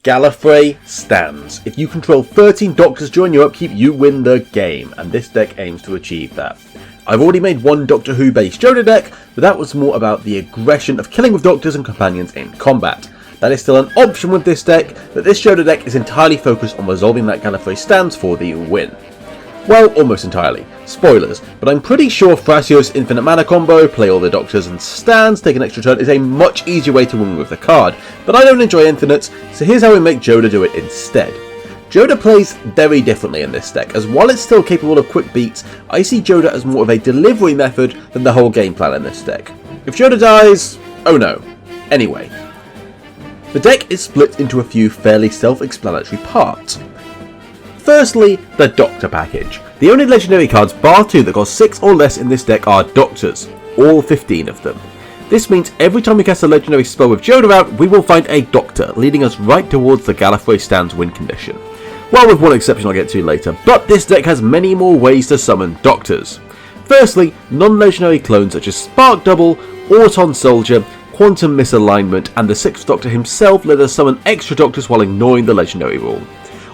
Gallifrey Stands. If you control 13 Doctors during your upkeep, you win the game, and this deck aims to achieve that. I've already made one Doctor Who based Jodah deck, but that was more about the aggression of killing with Doctors and companions in combat. That is still an option with this deck, but this Jodah deck is entirely focused on resolving that Gallifrey Stands for the win. Well, almost entirely. Spoilers, but I'm pretty sure Thrasios' infinite mana combo, play all the Doctors and Stands, take an extra turn, is a much easier way to win with the card, but I don't enjoy infinites, so here's how we make Jodah do it instead. Jodah plays very differently in this deck, as while it's still capable of quick beats, I see Jodah as more of a delivery method than the whole game plan in this deck. If Jodah dies, oh no. Anyway. The deck is split into a few fairly self-explanatory parts. Firstly, the Doctor package. The only legendary cards bar 2 that cost 6 or less in this deck are Doctors, all 15 of them. This means every time we cast a legendary spell with Jodah out, we will find a Doctor, leading us right towards the Gallifrey Stand's win condition. Well, with one exception I'll get to later, but this deck has many more ways to summon Doctors. Firstly, non-legendary clones such as Spark Double, Auton Soldier, Quantum Misalignment, and the 6th Doctor himself let us summon extra Doctors while ignoring the legendary rule.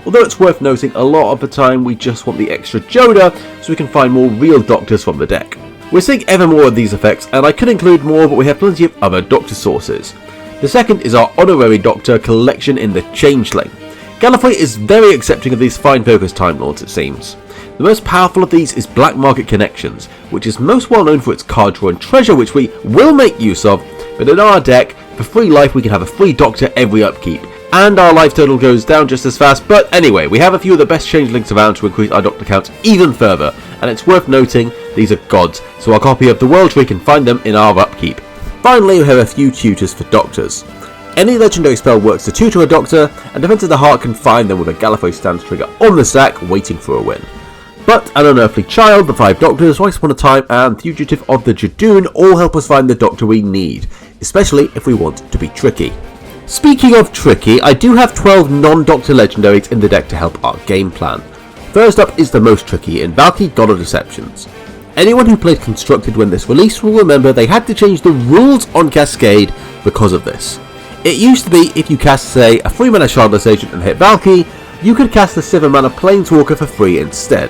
Although it's worth noting, a lot of the time we just want the extra Jodah so we can find more real Doctors from the deck. We're seeing ever more of these effects, and I could include more, but we have plenty of other Doctor sources. The second is our Honorary Doctor collection in the Changeling. Gallifrey is very accepting of these fine focused Time Lords, it seems. The most powerful of these is Black Market Connections, which is most well known for its card draw and treasure, which we will make use of, but in our deck, for free life we can have a free Doctor every upkeep. And our life total goes down just as fast, but anyway, we have a few of the best changelings around to increase our Doctor count even further, and it's worth noting, these are gods, so our copy of the World Tree can find them in our upkeep. Finally, we have a few tutors for Doctors. Any legendary spell works to tutor a Doctor, and Defense of the Heart can find them with a Gallifrey Stands trigger on the stack, waiting for a win. But An Unearthly Child, the 5 Doctors, Once Upon a Time, and Fugitive of the Jadoon all help us find the Doctor we need, especially if we want to be tricky. Speaking of tricky, I do have 12 non-Doctor legendaries in the deck to help our game plan. First up is the most tricky in Valky, God of Deceptions. Anyone who played Constructed when this released will remember they had to change the rules on Cascade because of this. It used to be if you cast, say, a 3 mana Shardless Agent and hit Valky, you could cast a 7 mana Planeswalker for free instead.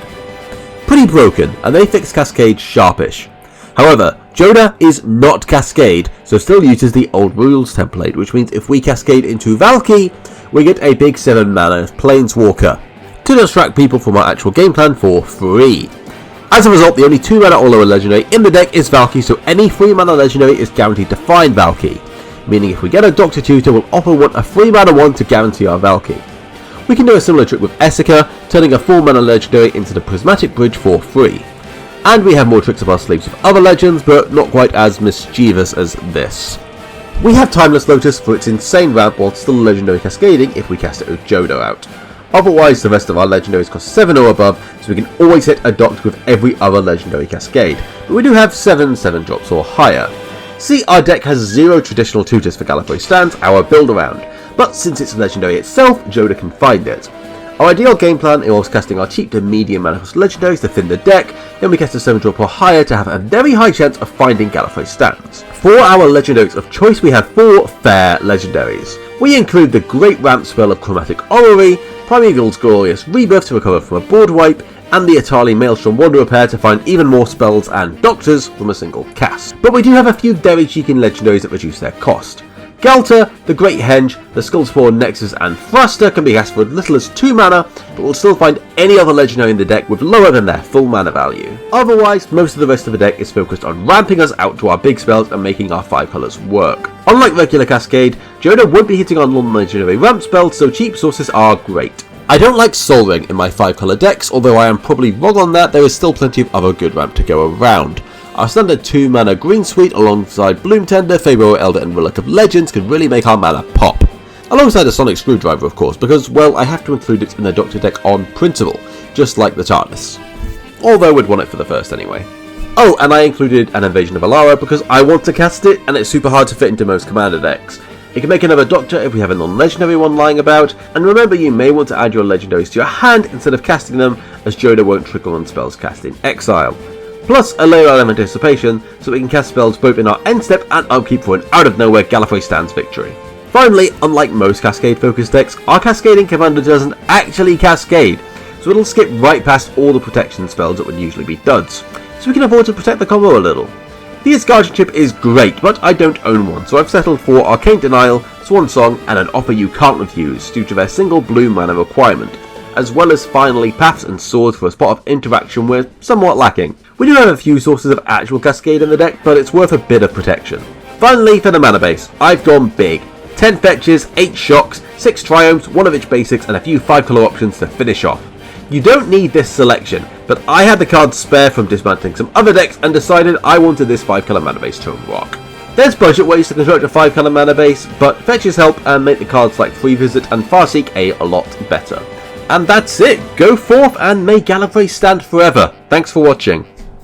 Pretty broken, and they fixed Cascade sharpish. However, Jodah is not Cascade, so still uses the old rules template, which means if we Cascade into Valky, we get a big 7 mana Planeswalker to distract people from our actual game plan for free. As a result, the only 2 mana or lower legendary in the deck is Valky, so any 3 mana legendary is guaranteed to find Valky, meaning if we get a Doctor Tutor, we'll often want a 3 mana one to guarantee our Valky. We can do a similar trick with Essica, turning a 4 mana legendary into the Prismatic Bridge for free. And we have more tricks up our sleeves with other legends, but not quite as mischievous as this. We have Timeless Lotus for its insane ramp while still legendary cascading if we cast it with Jodah out. Otherwise, the rest of our legendaries cost 7 or above, so we can always hit a Doctor with every other legendary cascade, but we do have 7 drops or higher. See, our deck has 0 traditional tutors for Gallifrey Stands, our build around, but since it's legendary itself, Jodah can find it. Our ideal game plan involves casting our cheap to medium mana cost legendaries to thin the deck, then we cast a 7 drop or higher to have a very high chance of finding Gallifrey Stands. For our legendaries of choice, we have 4 fair legendaries. We include the great ramp spell of Chromatic Orrery, Primeval's Glorious Rebirth to recover from a board wipe, and the Atali Maelstrom Wanderer pair to find even more spells and Doctors from a single cast. But we do have a few very cheeky legendaries that reduce their cost. Galter, the Great Henge, the Skullspawn Nexus, and Thruster can be cast for as little as 2 mana, but we'll still find any other legendary in the deck with lower than their full mana value. Otherwise, most of the rest of the deck is focused on ramping us out to our big spells and making our 5 colours work. Unlike regular Cascade, Jodah won't be hitting on non-legendary ramp spells, so cheap sources are great. I don't like Sol Ring in my 5 colour decks, although I am probably wrong on that, there is still plenty of other good ramp to go around. Our standard 2 mana Green Suite alongside Bloom Tender, Fable Elder and Relic of Legends could really make our mana pop. Alongside a Sonic Screwdriver of course, because well I have to include it in the Doctor deck on principle, just like the TARDIS. Although we'd want it for the first anyway. Oh, and I included an Invasion of Alara because I want to cast it and it's super hard to fit into most Commander decks. It can make another Doctor if we have a non-legendary one lying about, and remember you may want to add your legendaries to your hand instead of casting them, as Jodah won't trickle on spells cast in exile. Plus a layer of anticipation, so we can cast spells both in our end step and upkeep for an out-of-nowhere Gallifrey Stands victory. Finally, unlike most Cascade focused decks, our Cascading Commander doesn't actually Cascade, so it'll skip right past all the protection spells that would usually be duds, so we can afford to protect the combo a little. The Asgardian chip is great, but I don't own one, so I've settled for Arcane Denial, Swan Song, and an Offer You Can't Refuse due to their single blue mana requirement, as well as finally Paths and Swords for a spot of interaction we're somewhat lacking. We do have a few sources of actual Cascade in the deck, but it's worth a bit of protection. Finally, for the mana base, I've gone big. 10 fetches, 8 shocks, 6 triumphs, 1 of its basics, and a few 5-colour options to finish off. You don't need this selection, but I had the cards spare from dismantling some other decks and decided I wanted this 5-colour mana base to rock. There's budget ways to construct a 5-colour mana base, but fetches help and make the cards like Free Visit and Farseek a lot better. And that's it, go forth and may Gallifrey stand forever. Thanks for watching.